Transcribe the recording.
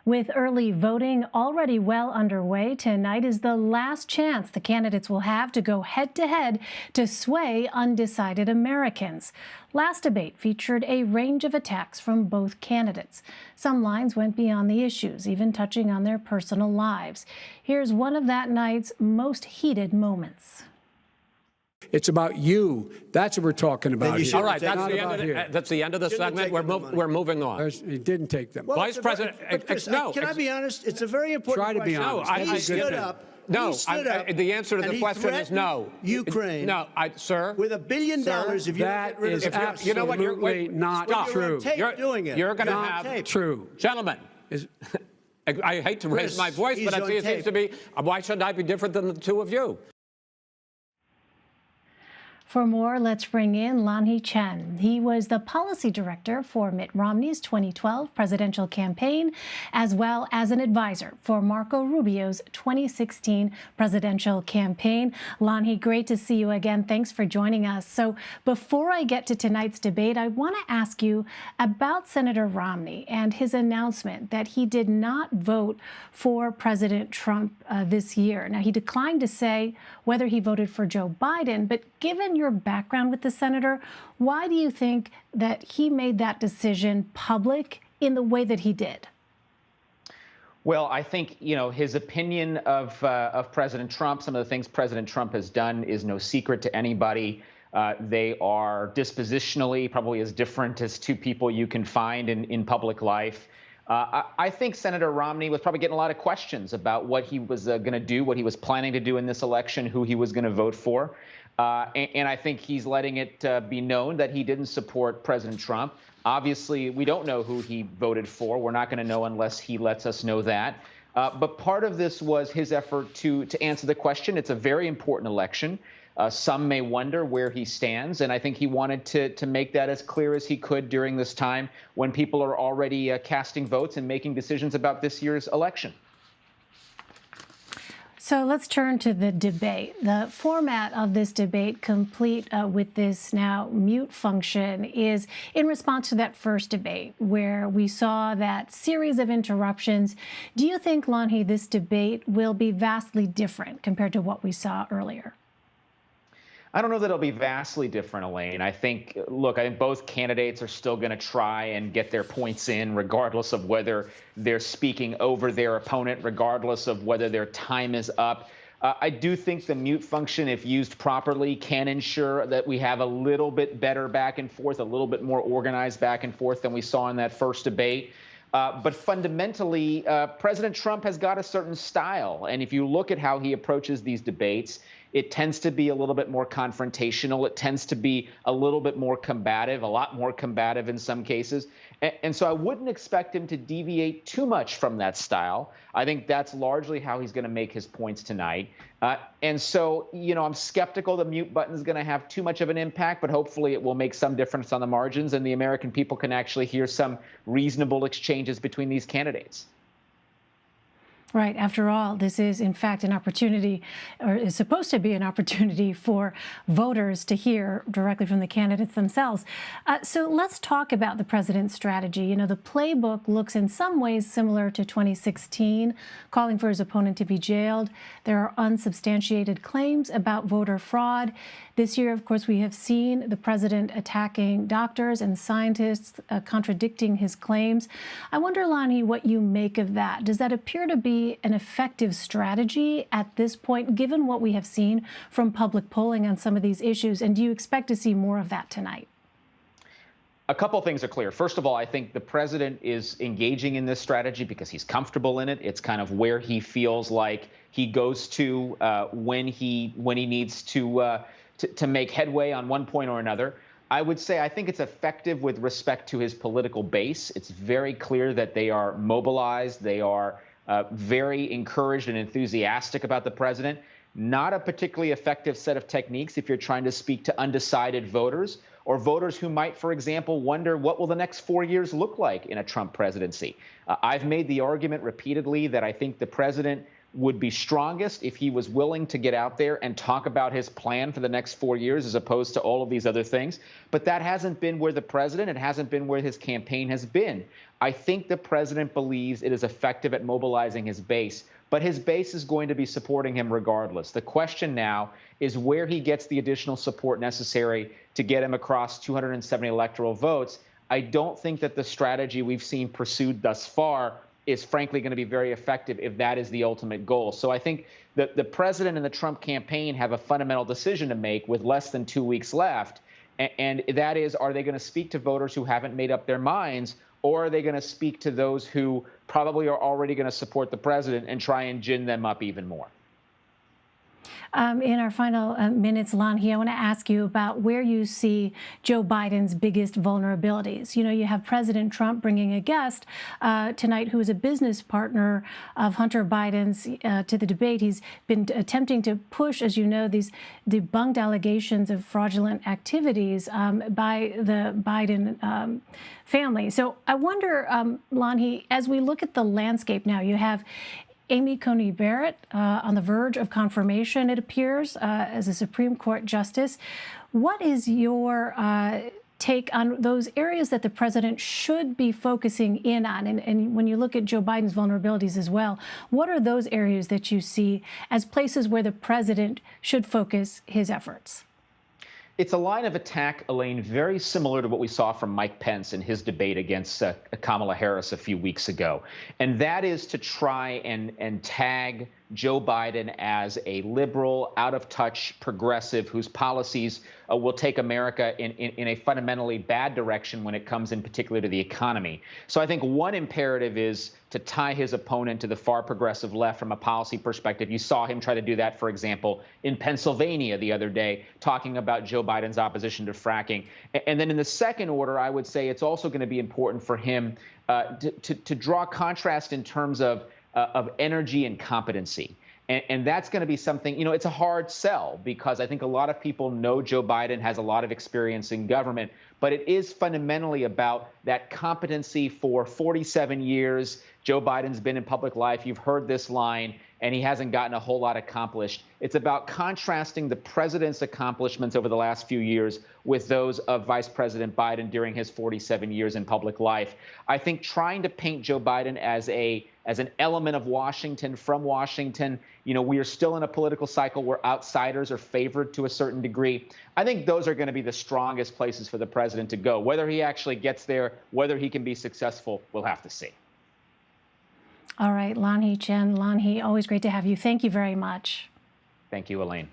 With early voting already well underway, tonight is the last chance the candidates will have to go head-to-head to sway undecided Americans. Last debate featured a range of attacks from both candidates. Some lines went beyond the issues, even touching on their personal lives. Here's one of that night's most heated moments. It's about you. That's what we're talking about here. All right, that's the end of the segment. We're moving on. He didn't take them. Well, Vice President, no. Can I be honest? It's a very important question. Try to be honest. He stood up. No, he stood up the answer to the question is no. Ukraine. No, sir. With $1 billion, if you that is absolutely you know what, you're not true. You're doing it. You're going to have tape. True, gentlemen. I hate to raise my voice, but it seems to be. Why shouldn't I be different than the two of you? For more, let's bring in Lanhee Chen. He was the policy director for Mitt Romney's 2012 presidential campaign, as well as an advisor for Marco Rubio's 2016 presidential campaign. Lanhee, great to see you again. Thanks for joining us. So before I get to tonight's debate, I want to ask you about Senator Romney and his announcement that he did not vote for President Trump this year. Now, he declined to say whether he voted for Joe Biden, but given your background with the senator, why do you think that he made that decision public in the way that he did? Well, I think, his opinion of President Trump, some of the things President Trump has done is no secret to anybody. They are dispositionally probably as different as two people you can find in public life. I think Senator Romney was probably getting a lot of questions about what he was going to do, what he was planning to do in this election, who he was going to vote for. And I think he's letting it be known that he didn't support President Trump. Obviously, we don't know who he voted for. We're not going to know unless he lets us know that. But part of this was his effort to answer the question. It's a very important election. Some may wonder where he stands, and I think he wanted to make that as clear as he could during this time when people are already casting votes and making decisions about this year's election. So let's turn to the debate. The format of this debate, complete with this now mute function, is in response to that first debate where we saw that series of interruptions. Do you think, Lanhee, this debate will be vastly different compared to what we saw earlier? I don't know that it'll be vastly different, Elaine. I think both candidates are still going to try and get their points in, regardless of whether they're speaking over their opponent, regardless of whether their time is up. I do think the mute function, if used properly, can ensure that we have a little bit better back and forth, a little bit more organized back and forth than we saw in that first debate. But fundamentally, President Trump has got a certain style. And if you look at how he approaches these debates, it tends to be a little bit more confrontational. It tends to be a little bit more combative, a lot more combative in some cases. And so I wouldn't expect him to deviate too much from that style. I think that's largely how he's going to make his points tonight. And so, I'm skeptical the mute button is going to have too much of an impact, but hopefully it will make some difference on the margins and the American people can actually hear some reasonable exchanges between these candidates. Right. After all, this is, in fact, an opportunity, or is supposed to be an opportunity for voters to hear directly from the candidates themselves. So let's talk about the president's strategy. The playbook looks in some ways similar to 2016, calling for his opponent to be jailed. There are unsubstantiated claims about voter fraud. This year, of course, we have seen the president attacking doctors and scientists, contradicting his claims. I wonder, Lanhee, what you make of that. Does that appear to be an effective strategy at this point, given what we have seen from public polling on some of these issues? And do you expect to see more of that tonight? A couple things are clear. First of all, I think the president is engaging in this strategy because he's comfortable in it. It's kind of where he feels like he goes to when he needs to make headway on one point or another. I would say I think it's effective with respect to his political base. It's very clear that they are mobilized. They are very encouraged and enthusiastic about the president. Not a particularly effective set of techniques if you're trying to speak to undecided voters or voters who might, for example, wonder what will the next 4 years look like in a Trump presidency. I've made the argument repeatedly that I think the president would be strongest if he was willing to get out there and talk about his plan for the next 4 years as opposed to all of these other things. But that hasn't been where the president, it hasn't been where his campaign has been. I think the president believes it is effective at mobilizing his base, but his base is going to be supporting him regardless. The question now is where he gets the additional support necessary to get him across 270 electoral votes. I don't think that the strategy we've seen pursued thus far is frankly going to be very effective if that is the ultimate goal. So I think that the president and the Trump campaign have a fundamental decision to make with less than 2 weeks left. And that is, are they going to speak to voters who haven't made up their minds, or are they going to speak to those who probably are already going to support the president and try and gin them up even more? In our final minutes, Lanhee, I want to ask you about where you see Joe Biden's biggest vulnerabilities. You know, you have President Trump bringing a guest tonight who is a business partner of Hunter Biden's to the debate. He's been attempting to push, as you know, these debunked allegations of fraudulent activities by the Biden family. So I wonder, Lanhee, as we look at the landscape now, you have Amy Coney Barrett on the verge of confirmation, it appears, as a Supreme Court justice. What is your take on those areas that the president should be focusing in on? And when you look at Joe Biden's vulnerabilities as well, what are those areas that you see as places where the president should focus his efforts? It's a line of attack, Elaine, very similar to what we saw from Mike Pence in his debate against Kamala Harris a few weeks ago. And that is to try and tag Joe Biden as a liberal, out-of-touch progressive whose policies will take America in a fundamentally bad direction when it comes in particular to the economy. So I think one imperative is to tie his opponent to the far progressive left from a policy perspective. You saw him try to do that, for example, in Pennsylvania the other day, talking about Joe Biden's opposition to fracking. And then in the second order, I would say it's also going to be important for him to draw contrast in terms of energy and competency. And that's going to be something, you know, it's a hard sell because I think a lot of people know Joe Biden has a lot of experience in government, but it is fundamentally about that competency. For 47 years, Joe Biden's been in public life. You've heard this line, and he hasn't gotten a whole lot accomplished. It's about contrasting the president's accomplishments over the last few years with those of Vice President Biden during his 47 years in public life. I think trying to paint Joe Biden as an element of Washington, from Washington, you know, we are still in a political cycle where outsiders are favored to a certain degree. I think those are going to be the strongest places for the president to go. Whether he actually gets there, whether he can be successful, we'll have to see. All right, Lanhee Chen. Lanhee, always great to have you. Thank you very much. Thank you, Elaine.